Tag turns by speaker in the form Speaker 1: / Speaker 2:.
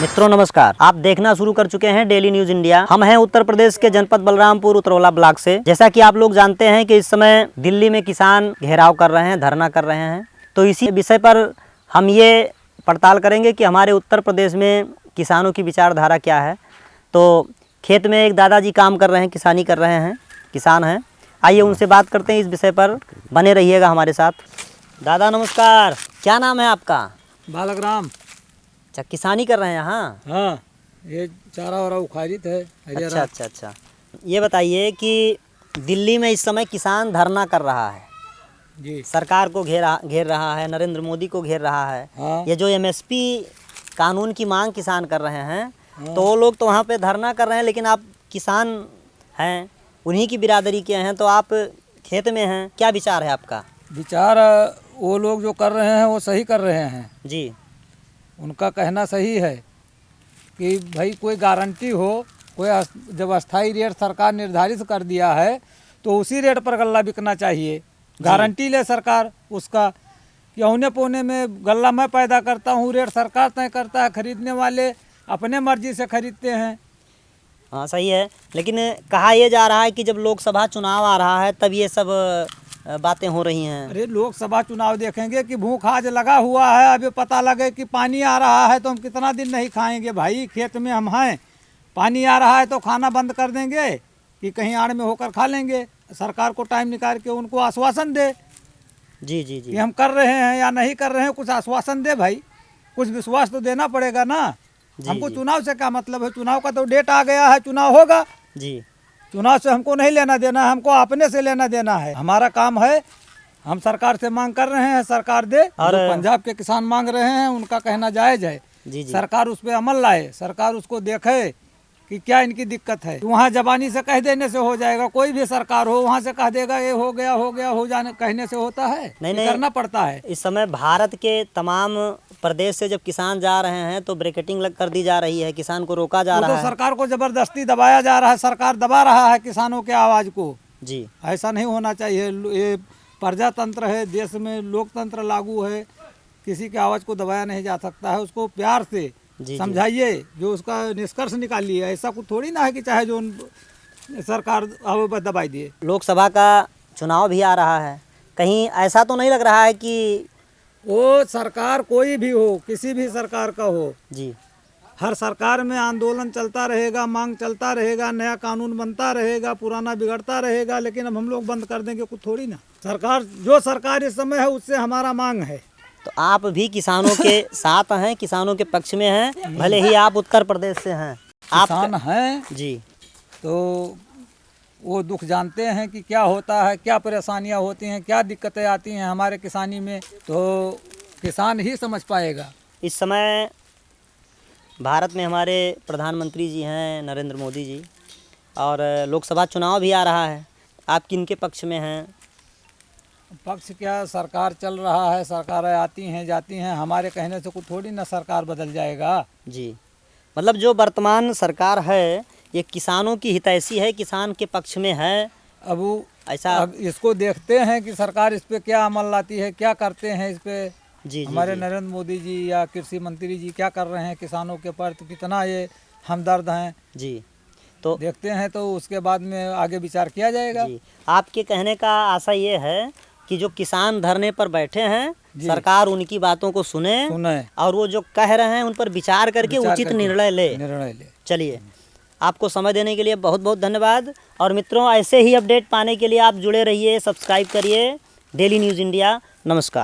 Speaker 1: मित्रों नमस्कार, आप देखना शुरू कर चुके हैं डेली न्यूज इंडिया। हम हैं उत्तर प्रदेश के जनपद बलरामपुर उतरौला ब्लॉक से। जैसा कि आप लोग जानते हैं कि इस समय दिल्ली में किसान घेराव कर रहे हैं, धरना कर रहे हैं, तो इसी विषय पर हम ये पड़ताल करेंगे कि हमारे उत्तर प्रदेश में किसानों की विचारधारा क्या है। तो खेत में एक दादाजी काम कर रहे हैं, किसानी कर रहे हैं, किसान हैं। आइए उनसे बात करते हैं इस विषय पर, बने रहिएगा हमारे साथ। दादा नमस्कार, क्या नाम है आपका?
Speaker 2: बालकराम।
Speaker 1: अच्छा, किसानी कर रहे हैं यहाँ?
Speaker 2: हाँ, ये चारा वारा उखाड़ित है।
Speaker 1: अच्छा। ये बताइए कि दिल्ली में इस समय किसान धरना कर रहा है
Speaker 2: जी।
Speaker 1: सरकार को घेर रहा है, नरेंद्र मोदी को घेर रहा है।
Speaker 2: हाँ।
Speaker 1: ये जो एमएसपी कानून की मांग किसान कर रहे हैं, तो वो लोग तो वहाँ पे धरना कर रहे हैं, लेकिन आप किसान हैं, उन्हीं की बिरादरी के हैं, तो आप खेत में हैं, क्या विचार है आपका?
Speaker 2: विचार वो लोग जो कर रहे हैं वो सही कर रहे हैं
Speaker 1: जी।
Speaker 2: उनका कहना सही है कि भाई कोई गारंटी हो, कोई जब अस्थाई रेट सरकार निर्धारित कर दिया है तो उसी रेट पर गल्ला बिकना चाहिए। गारंटी ले सरकार उसका कि औने पौने में गल्ला मैं पैदा करता हूँ, रेट सरकार तय करता है, खरीदने वाले अपने मर्जी से खरीदते हैं।
Speaker 1: हाँ सही है, लेकिन कहा यह जा रहा है कि जब लोकसभा चुनाव आ रहा है तब ये सब बातें हो रही हैं।
Speaker 2: अरे लोकसभा चुनाव देखेंगे कि भूख आज लगा हुआ है, अभी पता लगे कि पानी आ रहा है तो हम कितना दिन नहीं खाएंगे भाई। खेत में हम हैं, पानी आ रहा है तो खाना बंद कर देंगे कि कहीं आड़ में होकर खा लेंगे। सरकार को टाइम निकाल के उनको आश्वासन दे
Speaker 1: जी
Speaker 2: कि हम कर रहे हैं या नहीं कर रहे हैं, कुछ आश्वासन दे भाई, कुछ विश्वास तो देना पड़ेगा ना। हमको चुनाव से क्या मतलब है? चुनाव का तो डेट आ गया है, चुनाव होगा
Speaker 1: जी।
Speaker 2: चुनाव से हमको नहीं लेना देना है, हमको अपने से लेना देना है। हमारा काम है, हम सरकार से मांग कर रहे हैं, सरकार दे। और पंजाब के किसान मांग रहे हैं, उनका कहना जायज है।
Speaker 1: जी।
Speaker 2: सरकार उस पर अमल लाए, सरकार उसको देखे कि क्या इनकी दिक्कत है। वहाँ जबानी से कह देने से हो जाएगा? कोई भी सरकार हो वहाँ से कह देगा ये हो गया हो जाने कहने से होता है? नहीं, करना पड़ता है।
Speaker 1: इस समय भारत के तमाम प्रदेश से जब किसान जा रहे हैं तो ब्रैकेटिंग लग कर दी जा रही है, किसान को रोका जा रहा है।
Speaker 2: सरकार को जबरदस्ती दबाया जा रहा है, सरकार दबा रहा है किसानों के आवाज़ को। जी, ऐसा नहीं होना चाहिए। ये प्रजातंत्र है, देश में लोकतंत्र लागू है, किसी की आवाज़ को दबाया नहीं जा सकता है। उसको प्यार से समझाइए, जो उसका निष्कर्ष निकालिए। ऐसा कुछ थोड़ी ना है कि चाहे जो सरकार अब दबाई दिए।
Speaker 1: लोकसभा का चुनाव भी आ रहा है, कहीं ऐसा तो नहीं लग रहा है कि
Speaker 2: वो सरकार कोई भी हो, किसी भी सरकार का हो
Speaker 1: जी,
Speaker 2: हर सरकार में आंदोलन चलता रहेगा, मांग चलता रहेगा, नया कानून बनता रहेगा, पुराना बिगड़ता रहेगा, लेकिन अब हम लोग बंद कर देंगे कुछ थोड़ी ना। सरकार जो सरकार इस समय है उससे हमारा मांग है।
Speaker 1: तो आप भी किसानों के साथ हैं, किसानों के पक्ष में हैं, भले ही आप उत्तर प्रदेश से हैं।
Speaker 2: किसान हैं
Speaker 1: जी,
Speaker 2: तो वो दुख जानते हैं कि क्या होता है, क्या परेशानियां होती हैं, क्या दिक्कतें आती हैं हमारे किसानी में, तो किसान ही समझ पाएगा।
Speaker 1: इस समय भारत में हमारे प्रधानमंत्री जी हैं नरेंद्र मोदी जी, और लोकसभा चुनाव भी आ रहा है। आप किनके पक्ष में हैं?
Speaker 2: पक्ष क्या, सरकार चल रहा है, सरकारें आती हैं जाती हैं, हमारे कहने से कुछ थोड़ी ना सरकार बदल जाएगा। जी,
Speaker 1: मतलब जो वर्तमान सरकार है ये किसानों की हितैषी है, किसान के पक्ष में है।
Speaker 2: अब
Speaker 1: ऐसा
Speaker 2: अब इसको देखते हैं कि सरकार इस पे क्या अमल लाती है, क्या करते हैं इस पे।
Speaker 1: जी,
Speaker 2: हमारे
Speaker 1: जी।
Speaker 2: नरेंद्र मोदी जी या कृषि मंत्री जी क्या कर रहे हैं किसानों के प्रति, कितना ये हमदर्द हैं
Speaker 1: जी, तो
Speaker 2: देखते हैं, तो उसके बाद में आगे विचार किया जाएगा।
Speaker 1: जी, आपके कहने का आशा ये है कि जो किसान धरने पर बैठे हैं, सरकार उनकी बातों को सुने और वो जो कह रहे हैं उन पर विचार करके उचित निर्णय ले। चलिए, आपको समय देने के लिए बहुत बहुत धन्यवाद। और मित्रों, ऐसे ही अपडेट पाने के लिए आप जुड़े रहिए, सब्सक्राइब करिए डेली न्यूज़ इंडिया। नमस्कार।